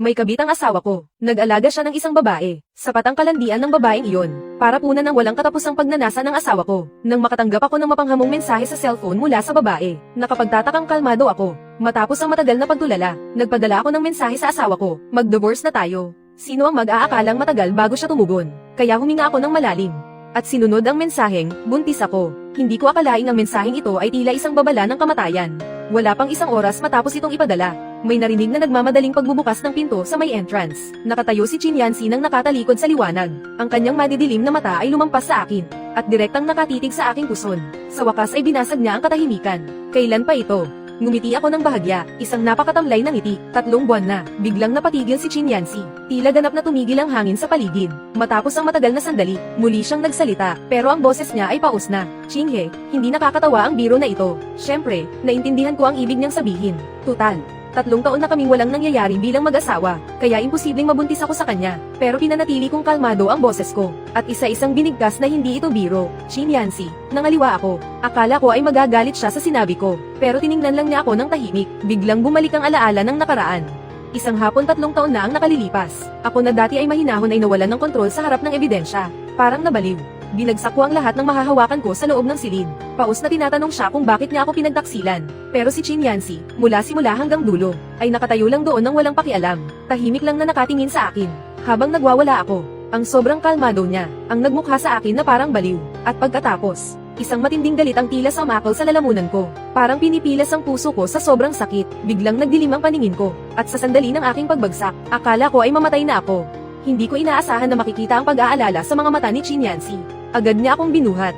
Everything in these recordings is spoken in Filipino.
May kabit ang asawa ko. Nag-alaga siya ng isang babae. Sapat ang kalandian ng babaeng iyon para punan ng walang katapusang pagnanasa ng asawa ko. Nang makatanggap ako ng mapanghamong mensahe sa cellphone mula sa babae, nakapagtatakang kalmado ako. Matapos ang matagal na pagtulala, nagpadala ako ng mensahe sa asawa ko, mag-divorce na tayo. Sino ang mag-aakalang matagal bago siya tumugon? Kaya huminga ako ng malalim. At sinunod ang mensaheng, buntis ako. Hindi ko akalaing ang mensaheng ito ay tila isang babala ng kamatayan. Wala pang isang oras matapos itong ipadala, may narinig na nagmamadaling pagbubukas ng pinto sa may entrance. Nakatayo si Chin Yancy nang nakatalikod sa liwanag. Ang kanyang madidilim na mata ay lumampas sa akin, at direktang nakatitig sa aking puson. Sa wakas ay binasag niya ang katahimikan. Kailan pa ito? Ngumiti ako ng bahagya, isang napakatamlay na ngiti. 3 buwan na, biglang napatigil si Chin Yancy. Tila ganap na tumigil ang hangin sa paligid. Matapos ang matagal na sandali, muli siyang nagsalita, pero ang boses niya ay paus na. Chinghe, hindi nakakatawa ang biro na ito. Siyempre, naintindihan ko ang ibig niyang sabihin. Tutal, 3 taon na kaming walang nangyayari bilang mag-asawa, kaya imposibleng mabuntis ako sa kanya. Pero pinanatili kong kalmado ang boses ko, at isa-isang binigkas na hindi ito biro. Chin Yancy, nangaliwa ako. Akala ko ay magagalit siya sa sinabi ko, pero tiningnan lang niya ako ng tahimik. Biglang bumalik ang alaala ng nakaraan. Isang hapon 3 taon na ang nakalilipas. Ako na dati ay mahinahon ay nawalan ng kontrol sa harap ng ebidensya. Parang nabaliw. Binagsak ko ang lahat ng mahahawakan ko sa loob ng silid. Paus na tinatanong siya kung bakit niya ako pinagtaksilan. Pero si Chin Yancy, mula simula hanggang dulo, ay nakatayo lang doon nang walang pakialam. Tahimik lang na nakatingin sa akin. Habang nagwawala ako, ang sobrang kalmado niya, ang nagmukha sa akin na parang baliw. At pagkatapos, isang matinding galit ang tila sumakal sa lalamunan ko. Parang pinipilas ang puso ko sa sobrang sakit. Biglang nagdilim ang paningin ko. At sa sandali ng aking pagbagsak, akala ko ay mamatay na ako. Hindi ko inaasahan na makikita ang pag-aalala sa mga mata ni Chin Yancy. Agad niya akong binuhat.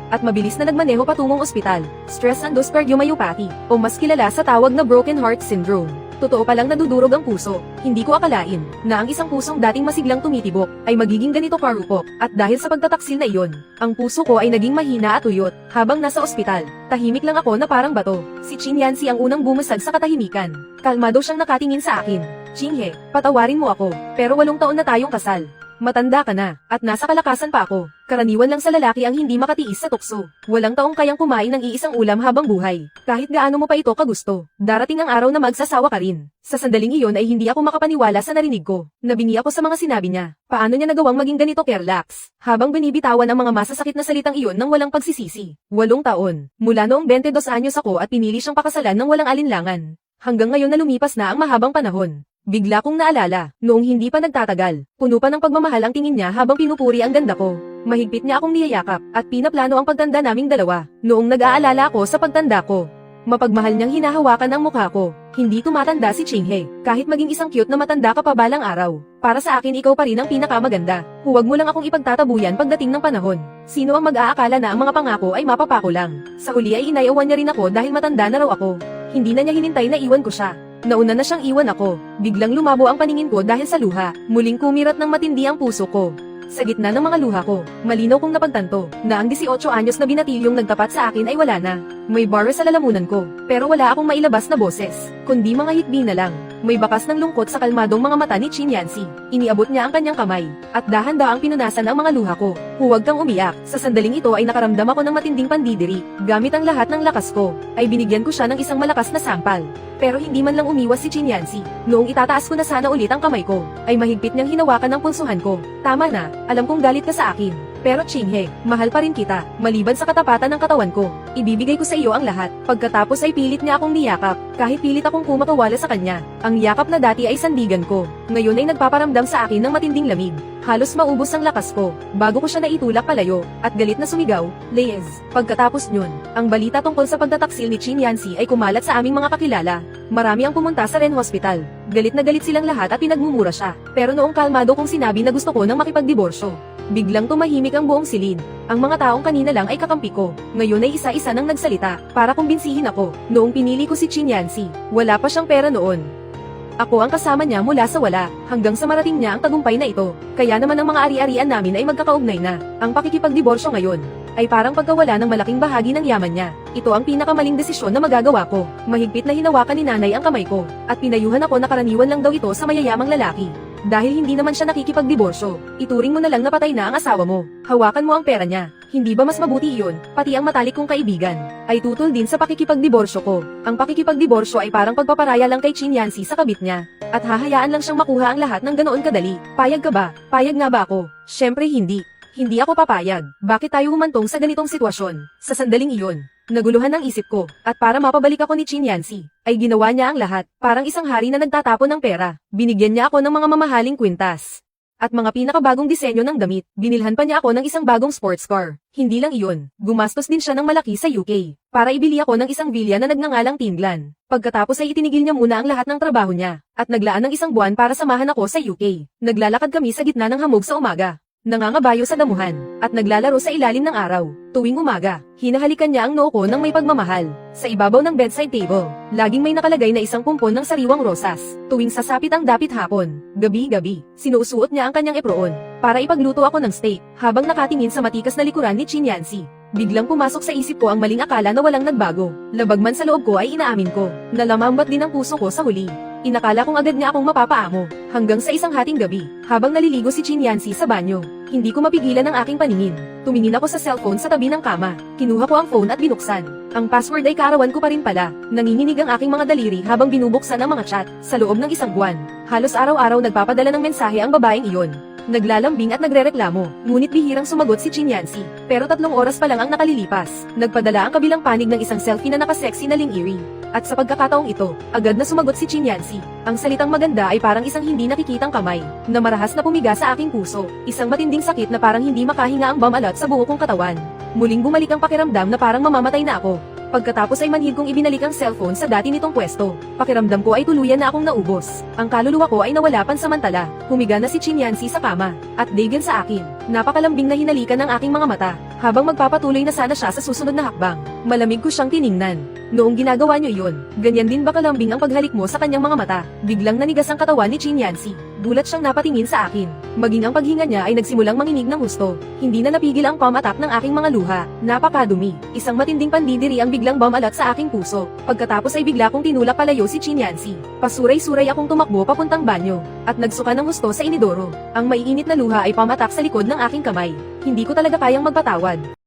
At mabilis na nagmaneho patungong ospital. Stress-induced cardiomyopathy, o mas kilala sa tawag na broken heart syndrome. Totoo palang nadudurog ang puso. Hindi ko akalain na ang isang pusong dating masiglang tumitibok ay magiging ganito karupok. At dahil sa pagtataksil na iyon, ang puso ko ay naging mahina at uyot. Habang nasa ospital, tahimik lang ako na parang bato. Si Chin Yancy ang unang bumasag sa katahimikan. Kalmado siyang nakatingin sa akin. Chinghe, patawarin mo ako, pero 8 taon na tayong kasal. Matanda ka na, at nasa kalakasan pa ako. Karaniwan lang sa lalaki ang hindi makatiis sa tukso. Walang taong kayang kumain ng iisang ulam habang buhay. Kahit gaano mo pa ito kagusto. Darating ang araw na magsasawa ka rin. Sa sandaling iyon ay hindi ako makapaniwala sa narinig ko. Nabingi ako sa mga sinabi niya. Paano niya nagawang maging ganito carelax? Habang binibitawan ang mga masasakit na salitang iyon nang walang pagsisisi. 8 taon. Mula noong 22 anyos ako at pinili siyang pakasalan ng walang alinlangan. Hanggang ngayon na lumipas na ang mahabang panahon. Bigla kong naalala, noong hindi pa nagtatagal, puno pa ng pagmamahal ang tingin niya habang pinupuri ang ganda ko. Mahigpit niya akong niyayakap, at pinaplano ang pagtanda naming dalawa. Noong nag-aalala ako sa pagtanda ko, mapagmahal niyang hinahawakan ang mukha ko. Hindi tumatanda si Chinghe, kahit maging isang cute na matanda ka pa balang araw. Para sa akin ikaw pa rin ang pinakamaganda. Huwag mo lang akong ipagtatabuyan pagdating ng panahon. Sino ang mag-aakala na ang mga pangako ay mapapako lang? Sa huli ay inayawan niya rin ako dahil matanda na raw ako. Hindi na niya hinintay na iwan ko siya. Nauna na siyang iwan ako. Biglang lumabo ang paningin ko dahil sa luha. Muling kumirat ng matindi ang puso ko. Sa gitna ng mga luha ko, malinaw kong napagtanto na ang 18 anyos na binatilyong nagtapat sa akin ay wala na. May bar sa lalamunan ko, pero wala akong mailabas na boses, kundi mga hikbi na lang. May bakas ng lungkot sa kalmadong mga mata ni Chin Yancy. Iniabot niya ang kanyang kamay, at dahan-daang pinunasan ang mga luha ko. Huwag kang umiyak. Sa sandaling ito ay nakaramdam ako ng matinding pandidiri. Gamit ang lahat ng lakas ko, ay binigyan ko siya ng isang malakas na sampal. Pero hindi man lang umiwas si Chin Yancy. Noong itataas ko na sana ulit ang kamay ko, ay mahigpit niyang hinawakan ang pulsuhan ko. Tama na, alam kong galit ka sa akin. Pero Chinghe, mahal pa rin kita, maliban sa katapatan ng katawan ko. Ibibigay ko sa iyo ang lahat. Pagkatapos ay pilit niya akong niyakap, kahit pilit akong kumakawala sa kanya. Ang yakap na dati ay sandigan ko, ngayon ay nagpaparamdam sa akin ng matinding lamig. Halos maubos ang lakas ko, bago ko siya naitulak palayo, at galit na sumigaw, Liz. Pagkatapos nyun, ang balita tungkol sa pagtataksil ni Chin Yancy ay kumalat sa aming mga kakilala. Marami ang pumunta sa Ren Hospital. Galit na galit silang lahat at pinagmumura siya. Pero noong kalmado kong sinabi na gusto ko nang makipagdiborsyo, biglang tumahimik ang buong silid. Ang mga taong kanina lang ay kakampi ko. Ngayon ay isa-isa nang nagsalita, para kumbinsihin ako. Noong pinili ko si Chin Yancy, wala pa siyang pera noon. Ako ang kasama niya mula sa wala, hanggang sa marating niya ang tagumpay na ito. Kaya naman ang mga ari-arian namin ay magkakaugnay na. Ang pakikipagdiborsyo ngayon ay parang pagkawala ng malaking bahagi ng yaman niya. Ito ang pinakamaling desisyon na magagawa ko. Mahigpit na hinawakan ni nanay ang kamay ko, at pinayuhan ako na karaniwan lang daw ito sa mayayamang lalaki. Dahil hindi naman siya nakikipagdiborsyo, ituring mo na lang na patay na ang asawa mo. Hawakan mo ang pera niya. Hindi ba mas mabuti iyon, pati ang matalik kong kaibigan, ay tutol din sa pakikipagdiborsyo ko. Ang pakikipagdiborsyo ay parang pagpaparaya lang kay Chin Yancy sa kabit niya. At hahayaan lang siyang makuha ang lahat ng ganoon kadali. Payag ka ba? Payag nga ba ako? Syempre hindi. Hindi ako papayag. Bakit tayo humantong sa ganitong sitwasyon? Sa sandaling iyon, naguluhan ang isip ko, at para mapabalik ako ni Chin Yancy, ay ginawa niya ang lahat, parang isang hari na nagtatapon ng pera. Binigyan niya ako ng mga mamahaling kwintas. At mga pinakabagong disenyo ng damit, binilhan pa niya ako ng isang bagong sports car. Hindi lang iyon, gumastos din siya ng malaki sa UK, para ibili ako ng isang villa na nagngangalang Tinglan. Pagkatapos ay itinigil niya muna ang lahat ng trabaho niya, at naglaan ng isang buwan para samahan ako sa UK. Naglalakad kami sa gitna ng hamog sa umaga. Nangangabayo sa damuhan, at naglalaro sa ilalim ng araw. Tuwing umaga, hinahalikan niya ang noo ko ng may pagmamahal. Sa ibabaw ng bedside table, laging may nakalagay na isang pumpon ng sariwang rosas. Tuwing sasapit ang dapit hapon, gabi-gabi, sinusuot niya ang kanyang eproon, para ipagluto ako ng steak, habang nakatingin sa matikas na likuran ni Chin Yancy. Biglang pumasok sa isip ko ang maling akala na walang nagbago. Labag man sa loob ko ay inaamin ko, na lamambat din ang puso ko sa huli. Inakala kong agad niya akong mapapaamo, hanggang sa isang hating gabi, habang naliligo si Chin Yancy sa banyo. Hindi ko mapigilan ang aking paningin. Tumingin ako sa cellphone sa tabi ng kama. Kinuha ko ang phone at binuksan. Ang password ay kaarawan ko pa rin pala. Nanginginig ang aking mga daliri habang binubuksan ang mga chat. Sa loob ng isang buwan, halos araw-araw nagpapadala ng mensahe ang babaeng iyon. Naglalambing at nagrereklamo, ngunit bihirang sumagot si Chin Yancy. Pero 3 oras pa lang ang nakalilipas. Nagpadala ang kabilang panig ng isang selfie na nakasexy na lingiri. At sa pagkakataong ito, agad na sumagot si Chin Yancy. Ang salitang maganda ay parang isang hindi nakikitang kamay, na marahas na pumiga sa aking puso. Isang matinding sakit na parang hindi makahinga ang bamalat sa buo kong katawan. Muling bumalik ang pakiramdam na parang mamamatay na ako. Pagkatapos ay manhid kong ibinalik ang cellphone sa dati nitong pwesto. Pakiramdam ko ay tuluyan na akong naubos. Ang kaluluwa ko ay nawala pansamantala. Humiga na si Chin Yancy sa kama, at dagan sa akin. Napakalambing na hinalikan ng aking mga mata, habang magpapatuloy na sana siya sa susunod na hakbang. Malamig ko siyang tiningnan. Noong ginagawa niyo iyon, ganyan din ba kalambing ang paghalik mo sa kanyang mga mata? Biglang nanigas ang katawan ni Chin Yancy. Gulat siyang napatingin sa akin. Maging ang paghinga niya ay nagsimulang manginig ng husto. Hindi na napigil ang palm attack ng aking mga luha. Napakadumi. Isang matinding pandidiri ang biglang bumalat sa aking puso. Pagkatapos ay bigla kong tinulak palayo si Chin Yancy. Pasuray-suray akong tumakbo papuntang banyo, at nagsuka ng husto sa inidoro. Ang maiinit na luha ay palm attack sa likod ng aking kamay. Hindi ko talaga kayang magpatawad.